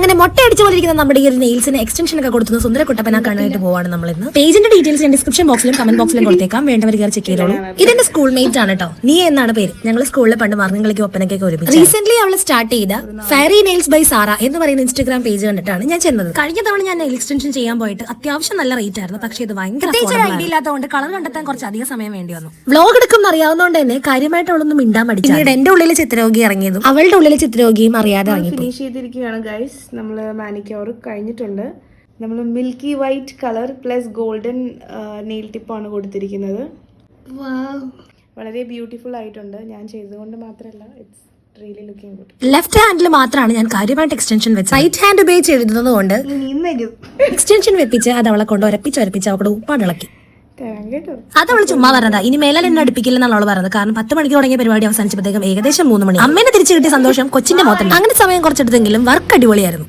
അങ്ങനെ മൊട്ട അടിച്ചു പോലിരിക്കുന്ന നമ്മുടെ ഈ ഒരു നെയിൽസിന് എക്സ്റ്റൻഷൻ ഒക്കെ കൊടുത്തുന്ന സുന്ദര കുട്ടപ്പന കാണാനായിട്ട് പോവാണ് നമ്മൾ ഇന്ന്. പേജിന്റെ ഡീറ്റെയിൽസ് ഞാൻ ഡിസ്ക്രിപ്ഷൻ ബോക്സിലും കമന്റ് ബോക്സിലും കൊടുത്തേക്കാം, വേണ്ടവർ കയറി ചെക്ക് ചെയ്തോളൂ. ഇതെന്റെ സ്കൂൾ മേറ്റ് ആണ് കേട്ടോ. നീ എന്നാണ് പേര്. ഞങ്ങൾ സ്കൂളിൽ പണ്ട് മർങ്ങകളിക്ക് ഒപ്പനക്കൊക്കെ ഒരുമിച്ച്. റീസെന്റ് അവൾ സ്റ്റാർട്ട് ചെയ്ത ഫെയറി നെയിൽസ് ബൈ സാറ എന്ന് പറയുന്ന ഇൻസ്റ്റാഗ്രാം പേജ് കണ്ടിട്ടാണ് ഞാൻ ചെന്നത്. കഴിഞ്ഞ തവണ ഞാൻ നെയിൽ എക്സ്റ്റൻഷൻ ചെയ്യാൻ പോയിട്ട് അത്യാവശ്യം നല്ല റേറ്റ് ആയിരുന്നു, പക്ഷേ ഇത് ഭയങ്കര ഐഡിയ ഇല്ലാത്തതുകൊണ്ട് കളർ കണ്ടെത്താൻ കുറച്ച് അധികം സമയം വേണ്ടി വന്നു. വ്ലോഗ് എടുക്കും അറിയാവുന്നതുകൊണ്ട് തന്നെ കാര്യമായിട്ട് അവളൊന്നും മിണ്ടാൻ പഠിച്ചു. പിന്നീട് എന്റെ ഉള്ളിലെ ചിത്രരോഗി ഇറങ്ങിയതും അവളുടെ ഉള്ളിലെ ചിത്രരോഗിയും അറിയാതെ ഇറങ്ങി. ഫിനിഷ് ചെയ്തിരിക്കുകയാണ് ഗൈസ്. നമ്മൾ മാനിക്യൂർ കഴിഞ്ഞിട്ടുണ്ട്. നമ്മൾ milky white colour plus golden nail ടിപ്പാണ് കൊടുത്തിരിക്കുന്നത്. വളരെ ബ്യൂട്ടിഫുൾ ആയിട്ടുണ്ട്. ഞാൻ ചെയ്തുകൊണ്ട് മാത്രമല്ല, it's really looking good. Left handle മാത്രമാണ് ഞാൻ കാര്യമായിട്ട് എക്സ്റ്റൻഷൻ വെച്ചത്. റൈറ്റ് ഹാൻഡ് ഉപയോഗിച്ച് എഴുതുന്നത് കൊണ്ട് എക്സ്റ്റൻഷൻ വെപ്പിച്ച് അത് അവളെ കൊണ്ട് ഒരപ്പിച്ച് അവളുടെ ഉപ്പാടിളക്കി. അത് അവള് ചുമ്മാ പറഞ്ഞതാ. ഇനി മേലെ എന്നെ അടുപ്പിക്കില്ലെന്നാണ് അവള് പറഞ്ഞത്. കാരണം 10 മണിക്ക് തുടങ്ങിയ പരിപാടി അവസാനിച്ചപ്പോഴത്തേക്കും ഏകദേശം 3 മണി. അമ്മേനെ തിരിച്ചു കിട്ടിയ സന്തോഷം കൊച്ചിന്റെ മൊത്തം. അങ്ങനെ സമയം കുറച്ചെടുത്തെങ്കിലും വർക്ക് അടിപൊളിയായിരുന്നു.